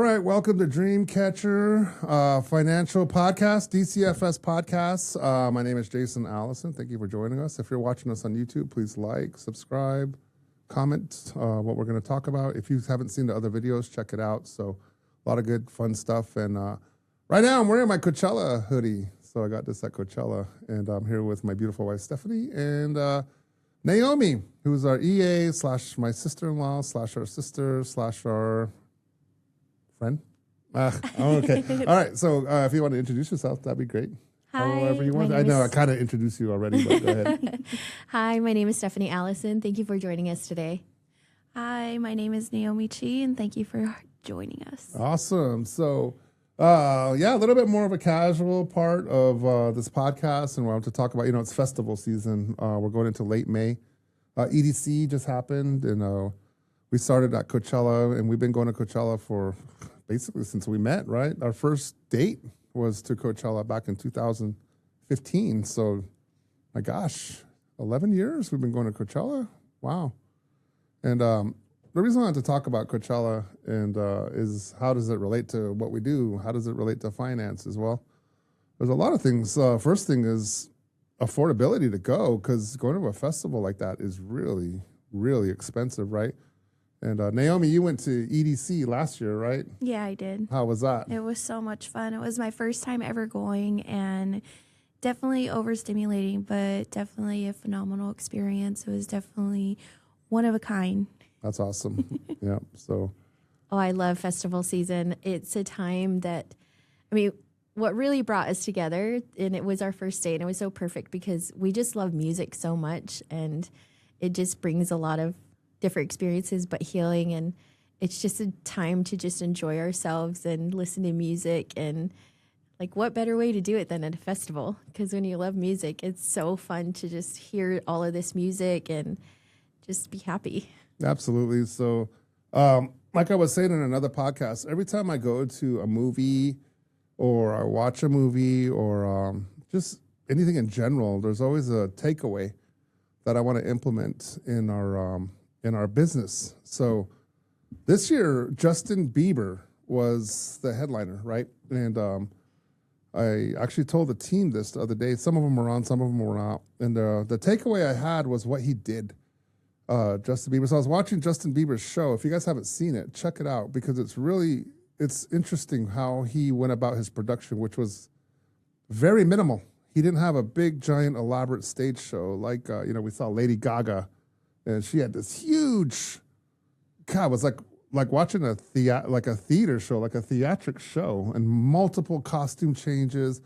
right, welcome to Dreamcatcher Financial Podcast, DCFS Podcast. My name is Jason Allison. Thank you for joining us. If you're watching us on YouTube, please like, subscribe, comment what we're going to talk about. If you haven't seen the other videos, check it out. So a lot of good, fun stuff. And right now I'm wearing my Coachella hoodie. So I got this at Coachella. And I'm here with my beautiful wife, Stephanie, and Naomi, who's our EA / my sister-in-law / our sister / our friend. Okay. All right. So if you want to introduce yourself, that'd be great. Hi. However you want. I know I kind of introduced you already, but go ahead. Hi, my name is Stephanie Allison. Thank you for joining us today. Hi, my name is Naomi Chi, and thank you for joining us. Awesome. So, a little bit more of a casual part of this podcast, and we're going to talk about, it's festival season. We're going into late May. EDC just happened, and we started at Coachella, and we've been going to Coachella for basically since we met, right? Our first date was to Coachella back in 2015. So, my gosh, 11 years we've been going to Coachella. Wow. And the reason I wanted to talk about Coachella and is how does it relate to what we do? How does it relate to finance as well? There's a lot of things. First thing is affordability to go, because going to a festival like that is really, really expensive, right? And Naomi, you went to EDC last year, right? Yeah, I did. How was that? It was so much fun. It was my first time ever going, and definitely overstimulating, but definitely a phenomenal experience. It was definitely one of a kind. That's awesome. Yeah. So. Oh, I love festival season. It's a time that, what really brought us together, and it was our first date, and it was so perfect because we just love music so much, and it just brings a lot of different experiences, but healing, and it's just a time to just enjoy ourselves and listen to music. And like, what better way to do it than at a festival? Because when you love music, it's so fun to just hear all of this music and just be happy. Absolutely. So like I was saying in another podcast, every time I go to a movie or I watch a movie or just anything in general, there's always a takeaway that I want to implement in our business. So this year, Justin Bieber was the headliner, right? And I actually told the team this the other day. Some of them were on, some of them were not. And the takeaway I had was what he did, Justin Bieber. So I was watching Justin Bieber's show. If you guys haven't seen it, check it out, because it's interesting how he went about his production, which was very minimal. He didn't have a big, giant, elaborate stage show like, we saw Lady Gaga. And she had this huge, God, it was like watching a theater show, like a theatric show, and multiple costume changes,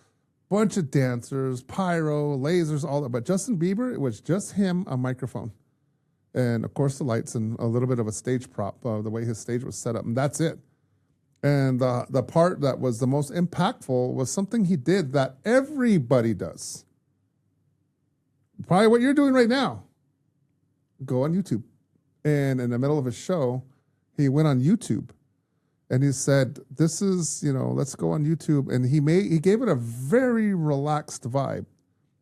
bunch of dancers, pyro, lasers, all that. But Justin Bieber, it was just him, a microphone, and of course the lights and a little bit of a stage prop, the way his stage was set up, and that's it. And the part that was the most impactful was something he did that everybody does. Probably what you're doing right now. Go on YouTube. And in the middle of his show, he went on YouTube and he said, this is, let's go on YouTube. And he gave it a very relaxed vibe.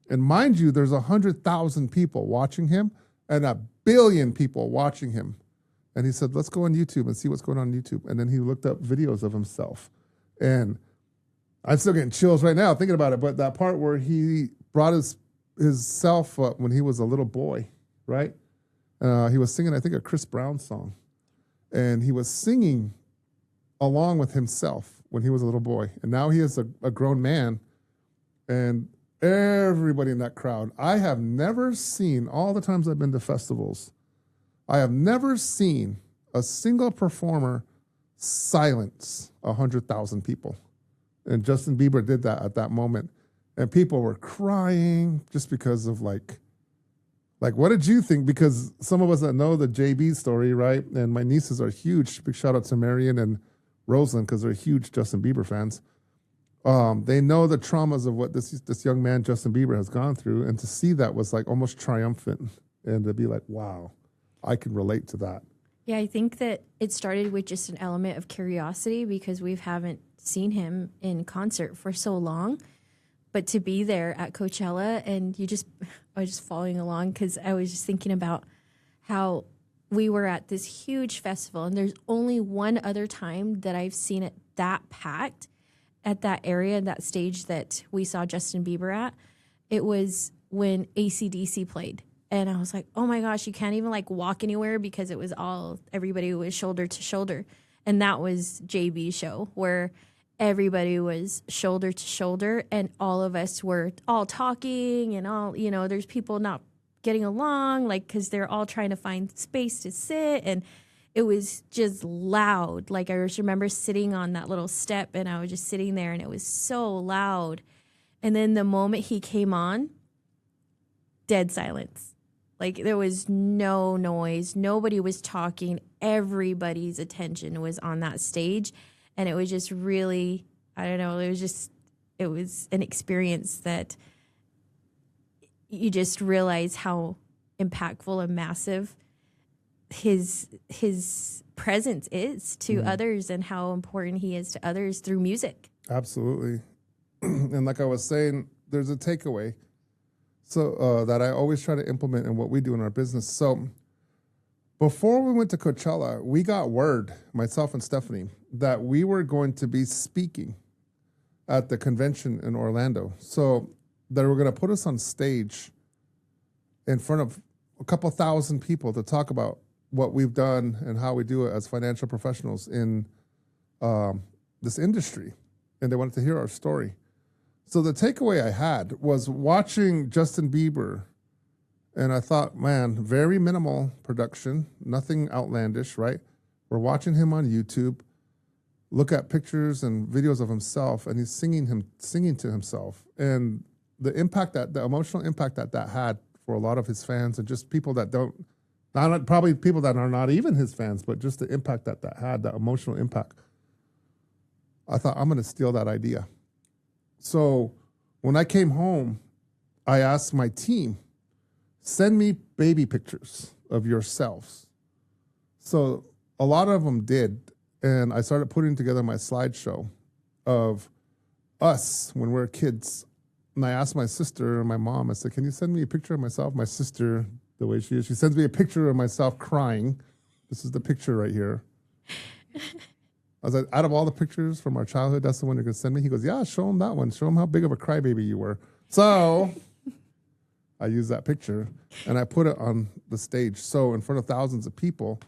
And mind you, there's 100,000 people watching him and 1 billion people watching him. And he said, let's go on YouTube and see what's going on YouTube. And then he looked up videos of himself. And I'm still getting chills right now thinking about it. But that part where he brought his self up when he was a little boy, right? He was singing, I think, a Chris Brown song. And he was singing along with himself when he was a little boy. And now he is a grown man. And everybody in that crowd, I have never seen, all the times I've been to festivals, I have never seen a single performer silence 100,000 people. And Justin Bieber did that at that moment. And people were crying just because of like, what did you think? Because some of us that know the JB story, right? And my nieces are huge. Big shout out to Marion and Rosalind, because they're huge Justin Bieber fans. They know the traumas of what this young man, Justin Bieber, has gone through. And to see that was like almost triumphant. And to be like, wow, I can relate to that. Yeah, I think that it started with just an element of curiosity because we haven't seen him in concert for so long. But to be there at Coachella and I was just following along because I was just thinking about how we were at this huge festival, and there's only one other time that I've seen it that packed at that area, that stage that we saw Justin Bieber at. It was when AC/DC played. And I was like, oh my gosh, you can't even like walk anywhere because it was everybody was shoulder to shoulder. And that was JB's show, where everybody was shoulder to shoulder, and all of us were all talking, and all, there's people not getting along, like, because they're all trying to find space to sit. And it was just loud. Like, I just remember sitting on that little step, and I was just sitting there, and it was so loud. And then the moment he came on, dead silence. Like, there was no noise. Nobody was talking. Everybody's attention was on that stage. And it was just really, I don't know, it was an experience that you just realize how impactful and massive his presence is to others, and how important he is to others through music. Absolutely. And like I was saying, there's a takeaway that I always try to implement in what we do in our business. So before we went to Coachella, we got word, myself and Stephanie, that we were going to be speaking at the convention in Orlando. So they were going to put us on stage in front of a couple thousand people to talk about what we've done and how we do it as financial professionals in this industry. And they wanted to hear our story. So the takeaway I had was watching Justin Bieber, and I thought, man, very minimal production, nothing outlandish, right? We're watching him on YouTube, look at pictures and videos of himself, and he's singing to himself. And the emotional impact that had for a lot of his fans, and just people that probably people that are not even his fans, but just the impact that had, the emotional impact. I thought, I'm going to steal that idea. So when I came home, I asked my team, send me baby pictures of yourselves. So a lot of them did. And I started putting together my slideshow of us when we were kids. And I asked my sister and my mom, I said, can you send me a picture of myself? My sister, the way she is, she sends me a picture of myself crying. This is the picture right here. I was like, out of all the pictures from our childhood, that's the one you're going to send me? He goes, yeah, show him that one. Show him how big of a crybaby you were. So I used that picture, and I put it on the stage. So in front of thousands of people,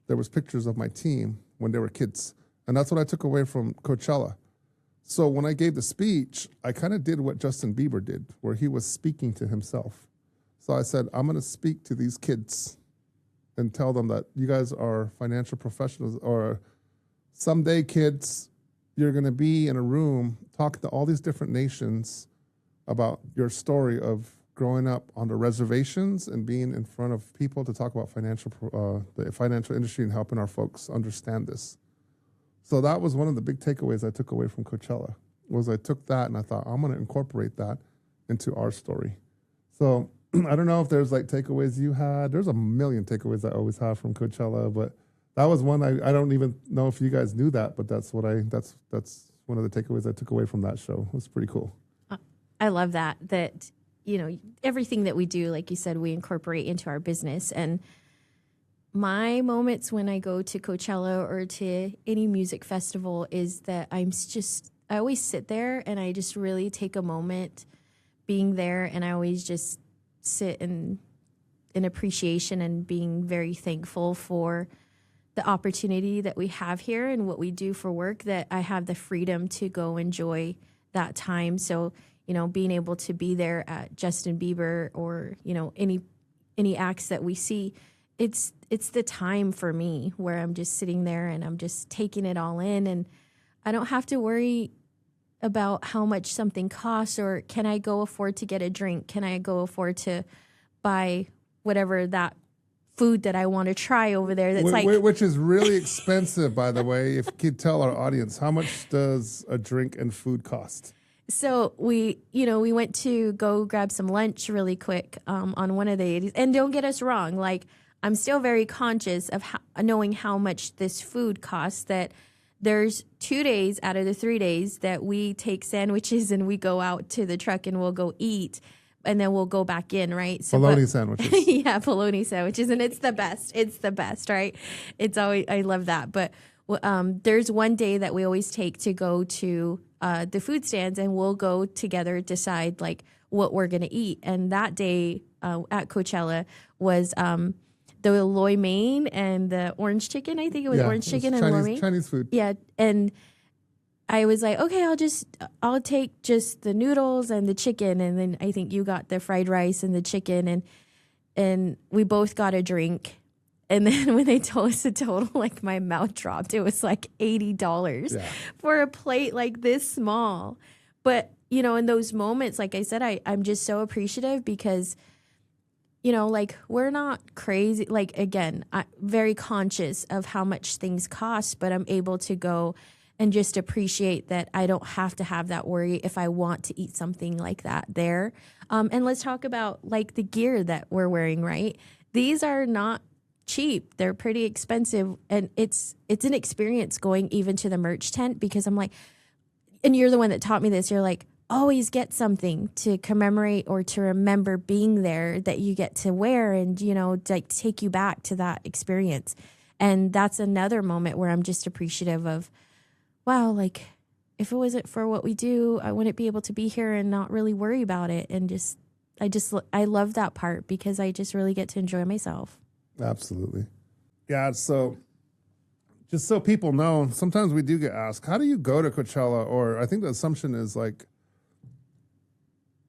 there was pictures of my team when they were kids. And that's what I took away from Coachella. So when I gave the speech, I kind of did what Justin Bieber did, where he was speaking to himself. So I said, I'm going to speak to these kids and tell them that you guys are financial professionals, or someday, kids, you're going to be in a room talking to all these different nations about your story of growing up on the reservations and being in front of people to talk about the financial industry and helping our folks understand this. So that was one of the big takeaways I took away from Coachella, was I took that and I thought, I'm going to incorporate that into our story. So I don't know if there's like takeaways you had. There's a million takeaways I always have from Coachella, but that was one I don't even know if you guys knew that, but that's one of the takeaways I took away from that show. It was pretty cool. I love that everything that we do, like you said, we incorporate into our business. And my moments when I go to Coachella or to any music festival is that I always sit there and I just really take a moment being there, and I always just sit in appreciation and being very thankful for the opportunity that we have here and what we do for work, that I have the freedom to go enjoy that time. So, being able to be there at Justin Bieber or, any acts that we see, it's the time for me where I'm just sitting there and I'm just taking it all in, and I don't have to worry about how much something costs, or can I go afford to get a drink? Can I go afford to buy whatever that food that I want to try over there? Which is really expensive, by the way. If you could tell our audience, how much does a drink and food cost? So we went to go grab some lunch really quick on one of the 80s. And don't get us wrong, like, I'm still very conscious of knowing how much this food costs, that there's 2 days out of the 3 days that we take sandwiches and we go out to the truck and we'll go eat. and then we'll go back in, right? So, Bologna sandwiches. yeah, bologna sandwiches, and it's the best. It's the best, right? It's always, I love that. But there's one day that we always take to go to the food stands, and we'll go together, decide like what we're gonna eat. And that day at Coachella was the loy mein and the orange chicken. I think it was orange chicken and loy mein. Chinese food. Yeah, and I was like, okay, I'll take just the noodles and the chicken, and then I think you got the fried rice and the chicken, and we both got a drink. And then when they told us the total, like my mouth dropped. It was like $80 for a plate like this small. But, you know, in those moments, like I said, I'm just so appreciative because, you know, like we're not crazy. Like, again, I'm very conscious of how much things cost, but I'm able to go and just appreciate that I don't have to have that worry if I want to eat something like that there. And let's talk about like the gear that we're wearing, right? These are not cheap. They're pretty expensive, and it's an experience going even to the merch tent, because I'm like, and you're the one that taught me this, you're like, always get something to commemorate or to remember being there that you get to wear, and you know, like take you back to that experience. And that's another moment where I'm just appreciative of, wow, like if it wasn't for what we do, I wouldn't be able to be here and not really worry about it. And I love that part because I just really get to enjoy myself. Absolutely. Yeah, so just so people know, sometimes we do get asked, how do you go to Coachella? Or I think the assumption is like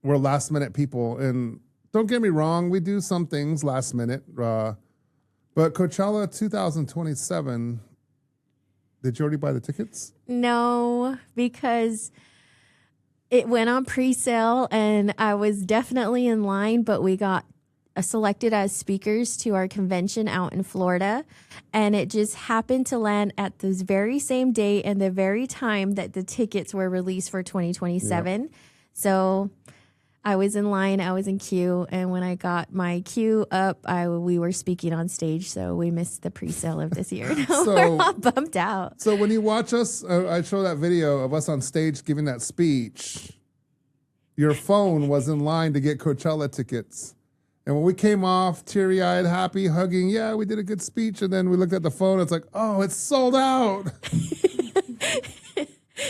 we're last minute people. And don't get me wrong, we do some things last minute. But Coachella 2027, did you already buy the tickets? No, because it went on pre-sale and I was definitely in line, but we got selected as speakers to our convention out in Florida, and it just happened to land at this very same day and the very time that the tickets were released for 2027. Yep. So I was in line, I was in queue, and when I got my queue up, we were speaking on stage, so we missed the pre-sale of this year. So, we're all bummed out. So when you watch us, I show that video of us on stage giving that speech, your phone was in line to get Coachella tickets. And when we came off, teary-eyed, happy, hugging, yeah, we did a good speech. And then we looked at the phone. It's like, oh, it's sold out.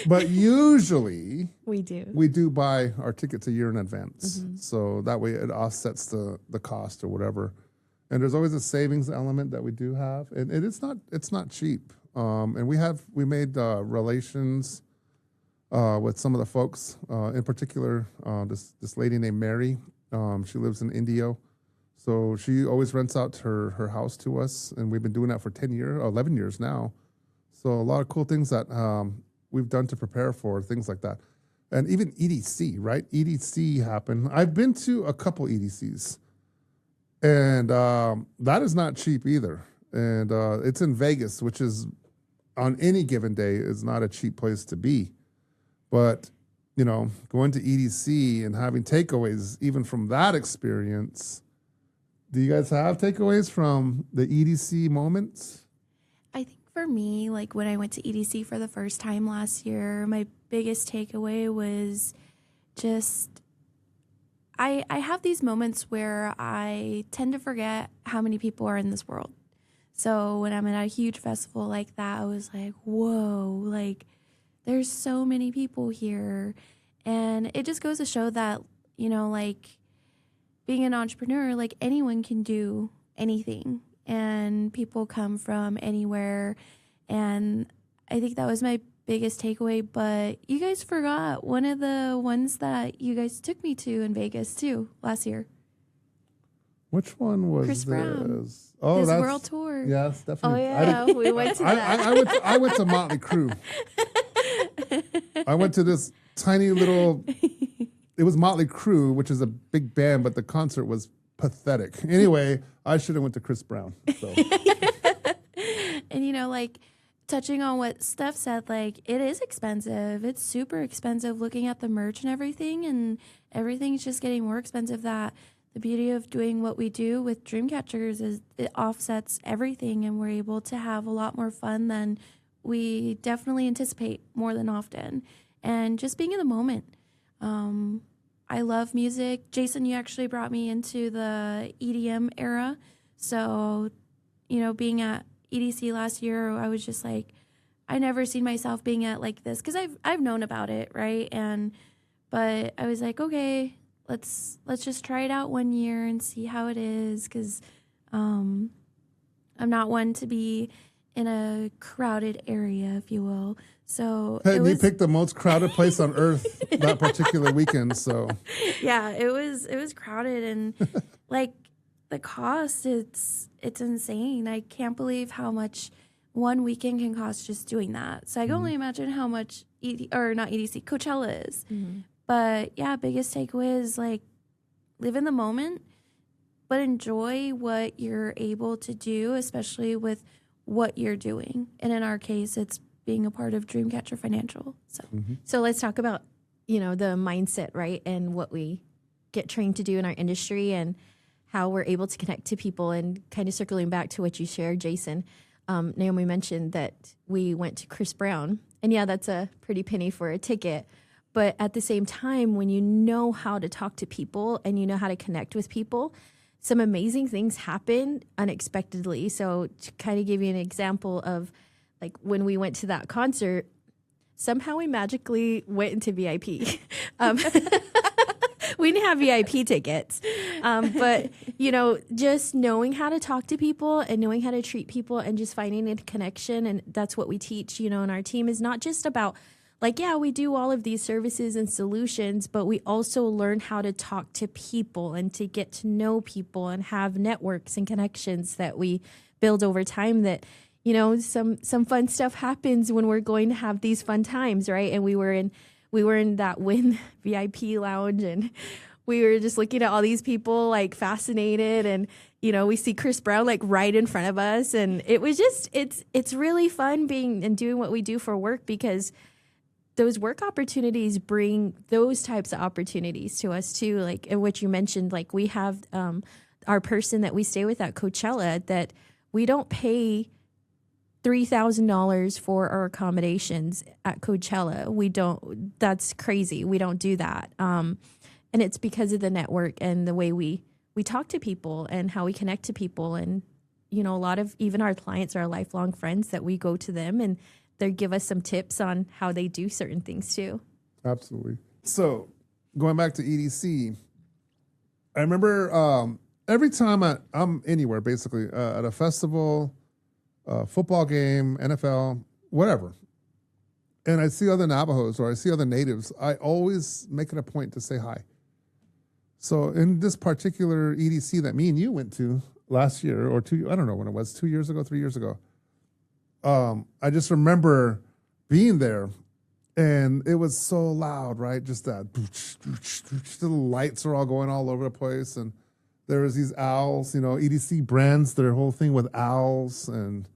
But usually we do buy our tickets a year in advance. Mm-hmm. So that way it offsets the cost or whatever. And there's always a savings element that we do have. And it's not cheap. And we made relations with some of the folks, in particular, this lady named Mary. She lives in Indio. So she always rents out her house to us, and we've been doing that for 11 years now. So a lot of cool things that we've done to prepare for things like that. And even EDC, right? EDC happened. I've been to a couple EDCs, and that is not cheap either. And it's in Vegas, which is on any given day is not a cheap place to be. But you know, going to EDC and having takeaways, even from that experience. Do you guys have takeaways from the EDC moments? I think for me, like when I went to EDC for the first time last year, my biggest takeaway was just, I have these moments where I tend to forget how many people are in this world. So when I'm at a huge festival like that, I was like, whoa, like, there's so many people here. And it just goes to show that, you know, like being an entrepreneur, like anyone can do anything, and people come from anywhere. And I think that was my biggest takeaway. But you guys forgot one of the ones that you guys took me to in Vegas too last year. Which one was Chris Brown? Oh, his that's world tour. Yes, definitely. Oh yeah, we went to that. I went to Motley Crue. I went to this tiny little. It was Motley Crue, which is a big band, but the concert was pathetic. Anyway, I should have went to Chris Brown. So. And you know, like touching on what Steph said, like it is expensive. It's super expensive. Looking at the merch and everything's just getting more expensive. That the beauty of doing what we do with Dreamcatchers is it offsets everything, and we're able to have a lot more fun than we definitely anticipate more than often. And just being in the moment. I love music. Jason, you actually brought me into the EDM era. So, being at EDC last year, I was just like, I never seen myself being at like this because I've known about it, right? But I was like, okay, let's just try it out 1 year and see how it is, because I'm not one to be in a crowded area, if you will. So you picked the most crowded place on earth that particular weekend. So yeah, it was crowded, and like the cost, it's insane. I can't believe how much one weekend can cost just doing that. So I can only imagine how much Coachella is. Mm-hmm. But yeah, biggest takeaway is like live in the moment, but enjoy what you're able to do, especially with what you're doing. And in our case, it's being a part of Dreamcatcher Financial. So let's talk about, the mindset, right? And what we get trained to do in our industry and how we're able to connect to people, and kind of circling back to what you shared, Jason. Naomi mentioned that we went to Chris Brown, and yeah, that's a pretty penny for a ticket. But at the same time, when you know how to talk to people and you know how to connect with people, some amazing things happen unexpectedly. So to kind of give you an example of like when we went to that concert, somehow we magically went into VIP. We didn't have VIP tickets. But, just knowing how to talk to people and knowing how to treat people and just finding a connection. And that's what we teach, in our team, is not just about like, yeah, we do all of these services and solutions, but we also learn how to talk to people and to get to know people and have networks and connections that we build over time that, some fun stuff happens when we're going to have these fun times, right? And we were in that Win VIP lounge, and we were just looking at all these people like fascinated, and we see Chris Brown like right in front of us, and it was just it's really fun being and doing what we do for work, because those work opportunities bring those types of opportunities to us too. Like what you mentioned, like we have our person that we stay with at Coachella, that we don't pay $3,000 for our accommodations at Coachella. We don't, that's crazy. We don't do that. And it's because of the network and the way we talk to people and how we connect to people. And, a lot of even our clients are lifelong friends that we go to them and they give us some tips on how they do certain things too. Absolutely. So going back to EDC, I remember every time I'm anywhere, basically, at a festival, football game, NFL, whatever, and I see other Navajos or I see other natives, I always make it a point to say hi. So in this particular EDC that me and you went to last year, or I don't know when it was, 2 years ago, 3 years ago, I just remember being there, and it was so loud, right? Just that, the lights are all going all over the place, and there was these owls, EDC brands their whole thing with owls, and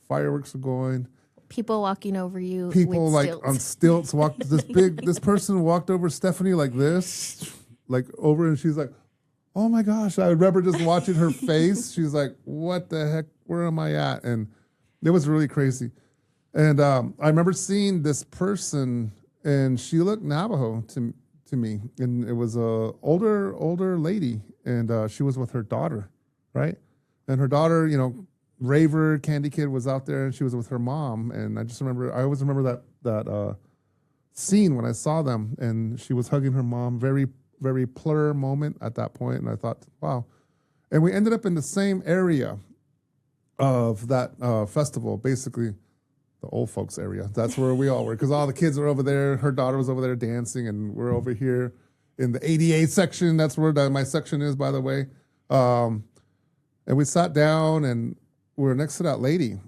fireworks are going. People walking over you. People with like stilts. on stilts walked. This person walked over Stephanie like this, like over, and she's like, "Oh my gosh!" I remember just watching her face. She's like, "What the heck? Where am I at?" And it was really crazy. And I remember seeing this person, and she looked Navajo to me, and it was a older lady, and she was with her daughter, right? And her daughter, raver, candy kid, was out there, and she was with her mom. And I always remember that scene when I saw them, and she was hugging her mom. Very, very plur moment at that point, and I thought, wow. And we ended up in the same area of that festival, basically the old folks area. That's where we all were, because all the kids were over there. Her daughter was over there dancing, and we're over here in the ADA section. That's where my section is, by the way. And we sat down, and we were next to that lady.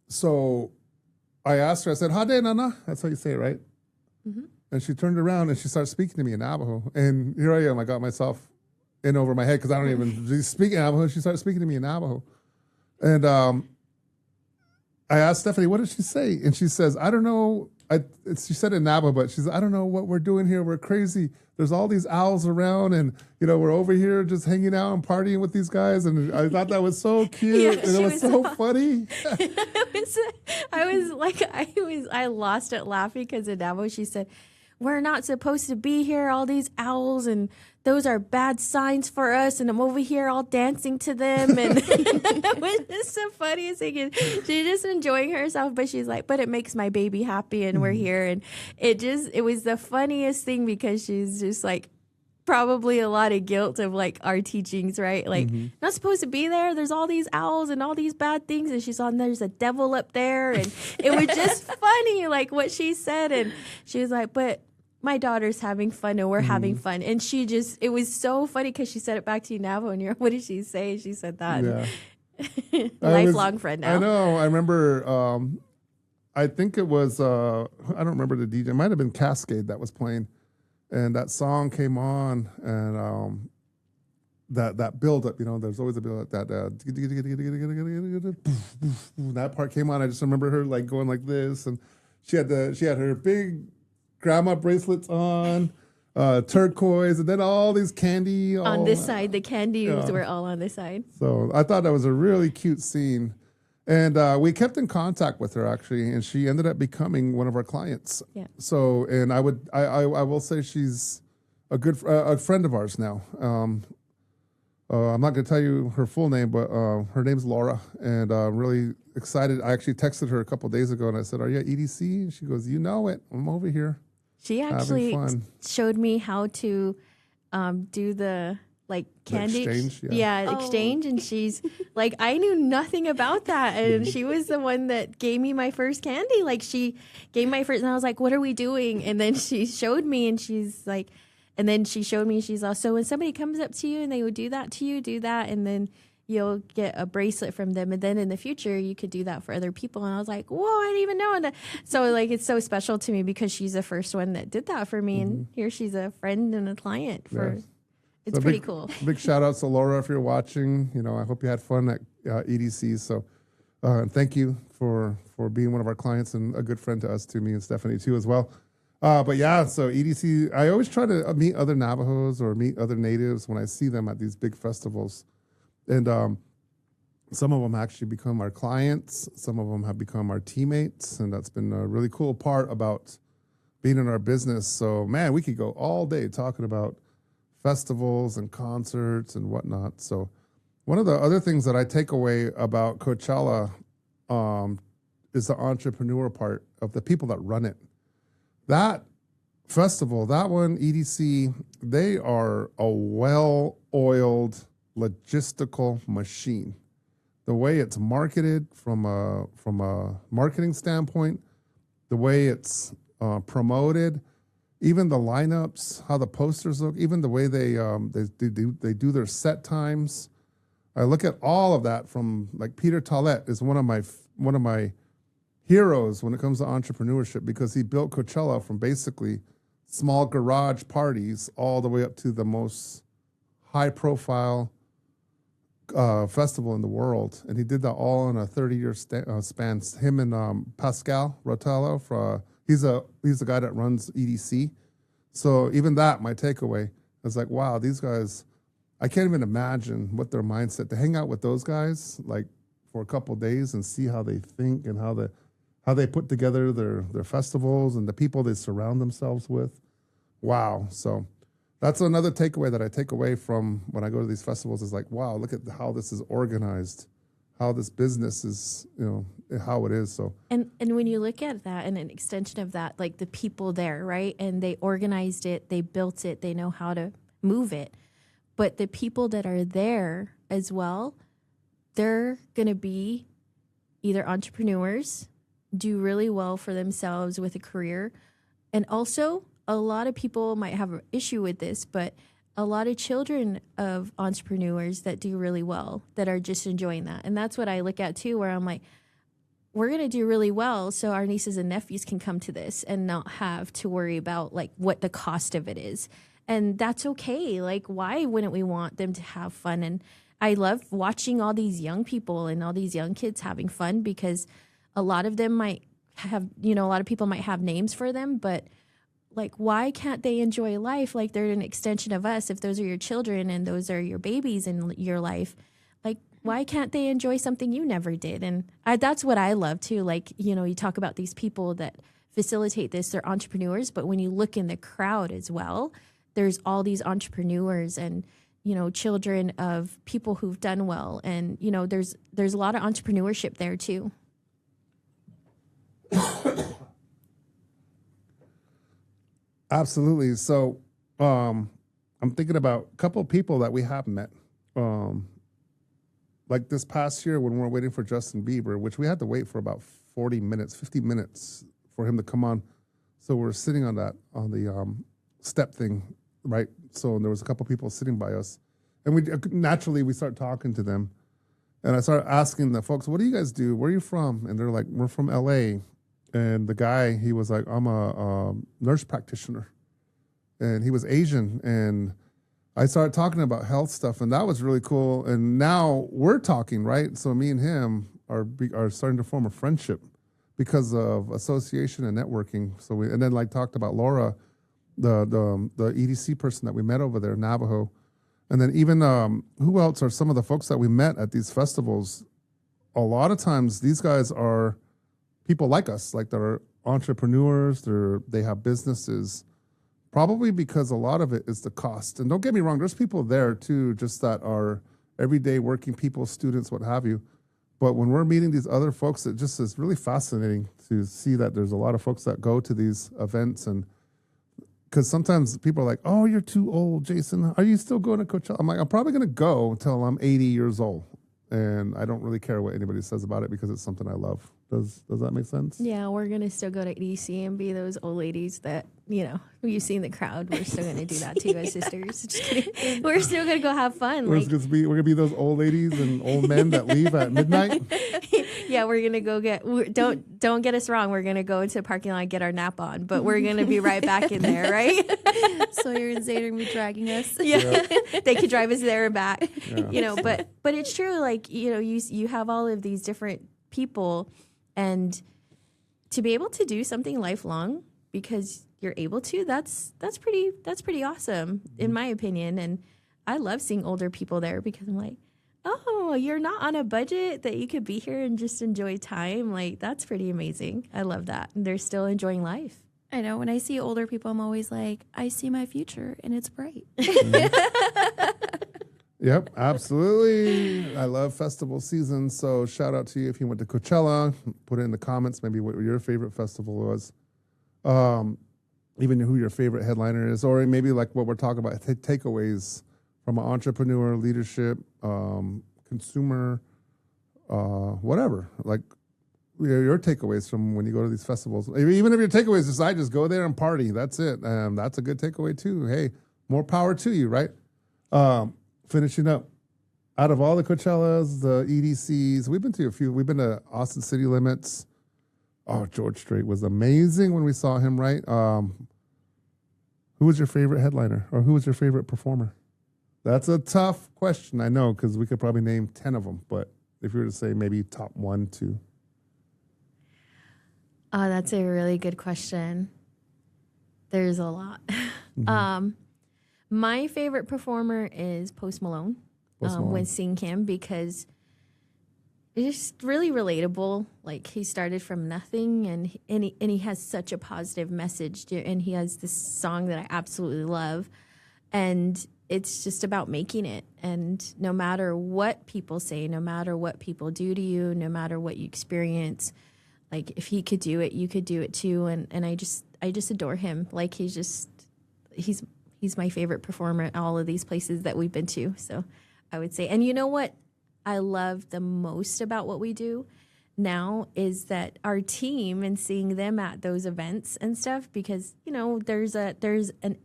So I asked her, I said, "Hade Nana?" That's how you say it, right? Mm-hmm. And she turned around, and she started speaking to me in Navajo. And here I am. I got myself in over my head, because I don't even speak Navajo. She started speaking to me in Navajo. And I asked Stephanie, what did she say? And she says, I don't know. She said in Navajo, but she said, I don't know what we're doing here. We're crazy. There's all these owls around, and we're over here just hanging out and partying with these guys. And I thought that was so cute, and it was so funny. I lost it laughing, because in Navajo she said, we're not supposed to be here, all these owls, and those are bad signs for us, and I'm over here all dancing to them. And it was just the funniest thing. And she's just enjoying herself, but she's like, but it makes my baby happy, and we're here. And it was the funniest thing because she's just like, probably a lot of guilt of like our teachings, right? Like, not supposed to be there. There's all these owls and all these bad things. And she's on, there's a devil up there. And it was just funny, like what she said. And she was like, but my daughter's having fun and we're having fun. And she just, it was so funny because she said it back to you, Navo, and what did she say? She said that. Yeah. Lifelong friend now. I know. I remember, I think it was, I don't remember the DJ. It might have been Cascade that was playing. And that song came on, and that build up, there's always a build up. That part came on. I just remember her like going like this, and she had her big grandma bracelets on, turquoise, and then all these candy on this side. The candies were all on this side. So I thought that was a really cute scene. And we kept in contact with her, actually, and she ended up becoming one of our clients. Yeah. So, and I will say she's a good a friend of ours now. I'm not going to tell you her full name, but her name's Laura, and I'm really excited. I actually texted her a couple of days ago, and I said, "Are you at EDC?" And she goes, "You know it. I'm over here." She actually showed me how to do the candy exchange, exchange, and she's like, I knew nothing about that, and she was the one that gave me my first candy. Like, she gave my first, and I was like, what are we doing? And then she showed me, and she's like, and then she showed me, she's also, when somebody comes up to you and they would do that to you, do that, and then you'll get a bracelet from them, and then in the future you could do that for other people. And I was like, whoa, I didn't even know. And so like, it's so special to me because she's the first one that did that for me, and here she's a friend and a client for. Yes. It's pretty cool. Big shout out to Laura if you're watching. I hope you had fun at EDC. So thank you for being one of our clients and a good friend to us, to me and Stephanie too as well. But yeah, so EDC, I always try to meet other Navajos or meet other natives when I see them at these big festivals. And some of them actually become our clients. Some of them have become our teammates. And that's been a really cool part about being in our business. So man, we could go all day talking about festivals and concerts and whatnot. So one of the other things that I take away about Coachella is the entrepreneur part of the people that run it. That festival, that one, EDC, they are a well-oiled logistical machine. The way it's marketed from a marketing standpoint, the way it's promoted, even the lineups, how the posters look, even the way they do their set times. I look at all of that from, like, Peter Tollett is one of my heroes when it comes to entrepreneurship, because he built Coachella from basically small garage parties all the way up to the most high profile festival in the world, and he did that all in a 30-year span. Him and Pascal Rotello he's the guy that runs EDC. So even that, my takeaway is like, wow, these guys, I can't even imagine what their mindset, to hang out with those guys like for a couple of days and see how they think and how they put together their festivals and the people they surround themselves with. Wow. So that's another takeaway that I take away from when I go to these festivals, is like, wow, look at how this is organized, how this business is, how it is. So and when you look at that and an extension of that, like the people there, right? And they organized it, they built it, they know how to move it. But the people that are there as well, they're going to be either entrepreneurs, do really well for themselves with a career. And also, a lot of people might have an issue with this, but a lot of children of entrepreneurs that do really well, that are just enjoying that. And that's what I look at too, where I'm like, we're going to do really well so our nieces and nephews can come to this and not have to worry about like what the cost of it is. And that's okay. Like, why wouldn't we want them to have fun? And I love watching all these young people and all these young kids having fun, because a lot of them might have, a lot of people might have names for them, but like, why can't they enjoy life like they're an extension of us? If those are your children and those are your babies in your life, like, why can't they enjoy something you never did? And that's what I love too. Like, you talk about these people that facilitate this, they're entrepreneurs. But when you look in the crowd as well, there's all these entrepreneurs and, you know, children of people who've done well. And, you know, there's a lot of entrepreneurship there too. Absolutely. So I'm thinking about a couple of people that we have met. Like this past year when we were waiting for Justin Bieber, which we had to wait for about 40 minutes, 50 minutes for him to come on. So we're sitting on the step thing, right? So there was a couple of people sitting by us. And we start talking to them. And I started asking the folks, what do you guys do? Where are you from? And they're like, we're from LA. And the guy, he was like, I'm a nurse practitioner. And he was Asian. And I started talking about health stuff, and that was really cool. And now we're talking, right? So me and him are starting to form a friendship because of association and networking. So and then like talked about Laura, the EDC person that we met over there, Navajo. And then even who else are some of the folks that we met at these festivals? A lot of times these guys are people like us, like they're entrepreneurs, they have businesses. Probably because a lot of it is the cost. And don't get me wrong, there's people there too, just that are everyday working people, students, what have you. But when we're meeting these other folks, it just is really fascinating to see that there's a lot of folks that go to these events. And because sometimes people are like, oh, you're too old, Jason. Are you still going to Coachella? I'm like, I'm probably going to go until I'm 80 years old. And I don't really care what anybody says about it because it's something I love. Does that make sense? Yeah, we're going to still go to EDC and be those old ladies that, you know, you see in the crowd. We're still going to do that too as sisters. Just kidding. We're still going to go have fun. We're going to be those old ladies and old men that leave at midnight. Yeah, we're going to go don't get us wrong. We're going to go into the parking lot and get our nap on, but we're going to be right back in there, right? Sawyer and Zay are going to be dragging us. Yeah. They could drive us there and back, Yeah. you know, but it's true. Like, you know, you have all of these different people, and to be able to do something lifelong because you're able to, that's pretty awesome in my opinion. And I love seeing older people there because I'm like, oh, you're not on a budget, that you could be here and just enjoy time. Like, that's pretty amazing. I love that. And they're still enjoying life. I know. When I see older people, I'm always like, I see my future and it's bright. Yep, absolutely. I love festival season. So shout out to you if you went to Coachella. Put it in the comments maybe what your favorite festival was. Even who your favorite headliner is, or maybe like what we're talking about, takeaways from an entrepreneur, leadership, consumer, whatever. Like your takeaways from when you go to these festivals. Even if your takeaways is I just go there and party. That's it. That's a good takeaway too. Hey, more power to you, right? Finishing up, out of all the Coachellas, the EDCs, we've been to a few. We've been to Austin City Limits. Oh, George Strait was amazing when we saw him, right? Who was your favorite headliner, or who was your favorite performer? That's a tough question, I know, because we could probably name 10 of them. But if you were to say maybe top 1, 2. Oh, that's a really good question. There's a lot. Mm-hmm. My favorite performer is Post Malone, when seeing him, because it's just really relatable. Like, he started from nothing, and he has such a positive message, and he has this song that I absolutely love, and it's just about making it. And no matter what people say, no matter what people do to you, no matter what you experience, like, if he could do it, you could do it too. And I just adore him. Like, he's my favorite performer at all of these places that we've been to. So I would say, and you know what I love the most about what we do now is that our team, and seeing them at those events and stuff, because, you know, there's an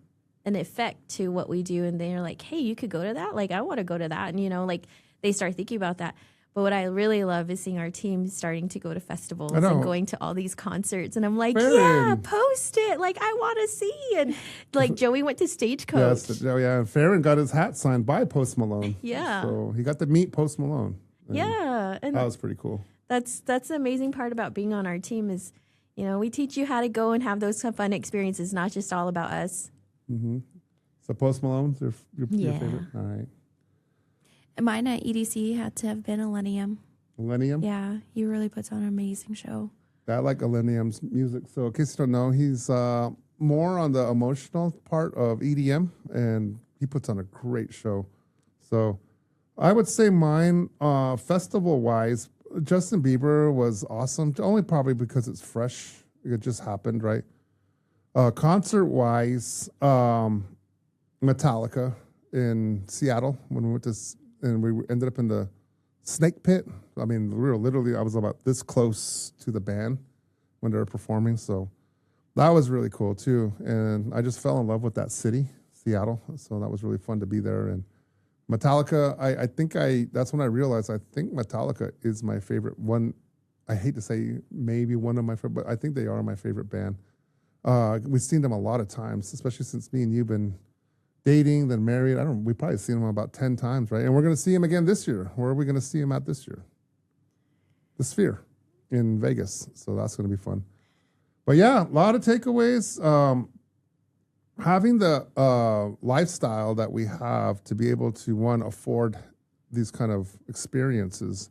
effect to what we do, and they're like, hey, you could go to that. Like, I want to go to that. And, you know, like, they start thinking about that. But what I really love is seeing our team starting to go to festivals and going to all these concerts. And I'm like, yeah, post it. Like, I want to see. And like, Joey went to Stagecoach. Yes, yeah. Farron got his hat signed by Post Malone. Yeah. So he got to meet Post Malone. Yeah. And that was pretty cool. That's the amazing part about being on our team is, you know, we teach you how to go and have those fun experiences, not just all about us. Mm-hmm. So Post Malone's your favorite? All right. Mine at EDC had to have been Millennium. Millennium? Yeah, he really puts on an amazing show. I like Millennium's music. So in case you don't know, he's more on the emotional part of EDM, and he puts on a great show. So I would say mine, festival-wise, Justin Bieber was awesome, only probably because it's fresh. It just happened, right? Concert-wise, Metallica in Seattle when we went to, and we ended up in the Snake Pit. I mean, we were literally, I was about this close to the band when they were performing. So that was really cool too. And I just fell in love with that city, Seattle. So that was really fun to be there. And Metallica, I think that's when I realized I think Metallica is my favorite one. I hate to say maybe one of my favorite, but I think they are my favorite band. We've seen them a lot of times, especially since me and you've been dating, then married. We've probably seen him about 10 times, right? And we're going to see him again this year. Where are we going to see him at this year? The Sphere in Vegas. So that's going to be fun. But yeah, a lot of takeaways. Having the lifestyle that we have to be able to, one, afford these kind of experiences,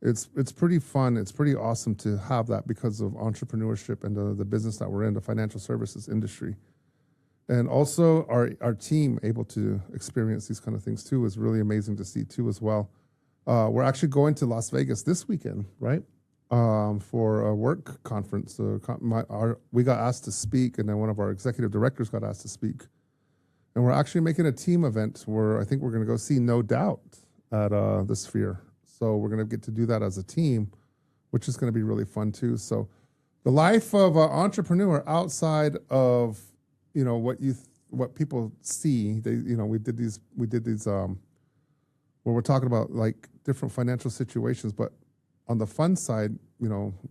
it's pretty fun. It's pretty awesome to have that because of entrepreneurship and the business that we're in, the financial services industry. And also our team able to experience these kind of things too is really amazing to see too as well. We're actually going to Las Vegas this weekend, right? For a work conference. We got asked to speak, and then one of our executive directors got asked to speak. And we're actually making a team event where I think we're going to go see No Doubt at the Sphere. So we're going to get to do that as a team, which is going to be really fun too. So the life of an entrepreneur outside of what people see, we did these where we're talking about like different financial situations, but on the fun side,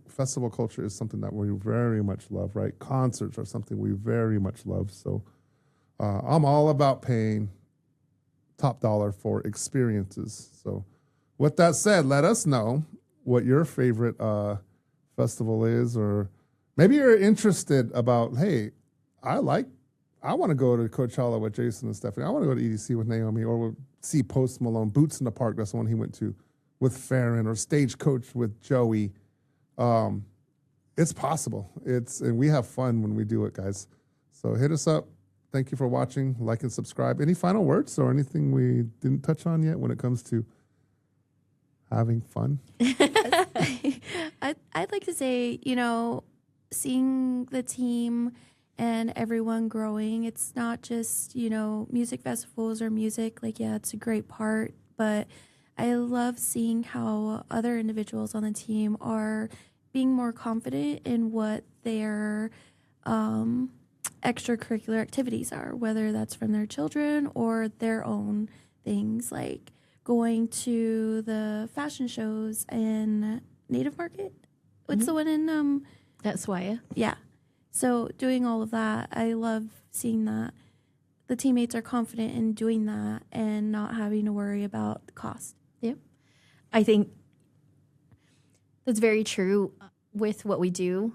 festival culture is something that we very much love, right? Concerts are something we very much love. So I'm all about paying top dollar for experiences. So with that said, let us know what your favorite festival is, or maybe you're interested about, hey, I want to go to Coachella with Jason and Stephanie. I want to go to EDC with Naomi, or see Post Malone, Boots in the Park. That's the one he went to with Farron, or Stagecoach with Joey. It's possible. And we have fun when we do it, guys. So hit us up. Thank you for watching. Like and subscribe. Any final words or anything we didn't touch on yet when it comes to having fun? I'd like to say, seeing the team and everyone growing, it's not just, music festivals or music. Like, yeah, it's a great part, but I love seeing how other individuals on the team are being more confident in what their extracurricular activities are, whether that's from their children or their own things, like going to the fashion shows in Native Market. What's the one in That's why. Yeah. So doing all of that, I love seeing that the teammates are confident in doing that and not having to worry about the cost. Yep. I think that's very true with what we do.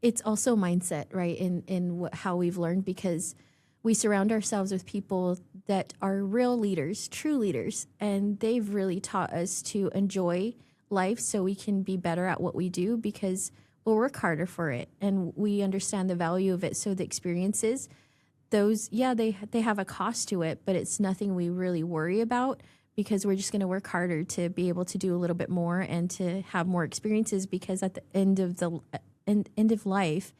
It's also mindset, right? In how we've learned, because we surround ourselves with people that are real leaders, true leaders, and they've really taught us to enjoy life so we can be better at what we do, because we'll work harder for it and we understand the value of it. So the experiences, they have a cost to it, but it's nothing we really worry about, because we're just going to work harder to be able to do a little bit more and to have more experiences, because at the end of life,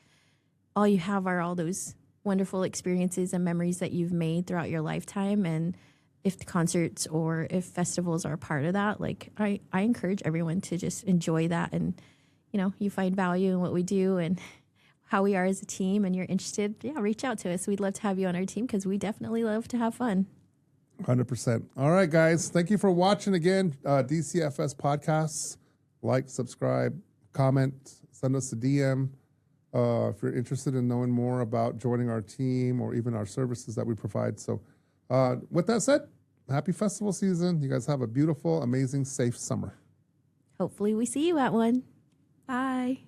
all you have are all those wonderful experiences and memories that you've made throughout your lifetime. And if the concerts or if festivals are a part of that, like I encourage everyone to just enjoy that. And, you find value in what we do and how we are as a team, and you're interested, reach out to us. We'd love to have you on our team, because we definitely love to have fun. 100%. All right, guys. Thank you for watching again. DCFS podcasts. Like, subscribe, comment, send us a DM. If you're interested in knowing more about joining our team or even our services that we provide. So with that said, happy festival season. You guys have a beautiful, amazing, safe summer. Hopefully we see you at one. Bye.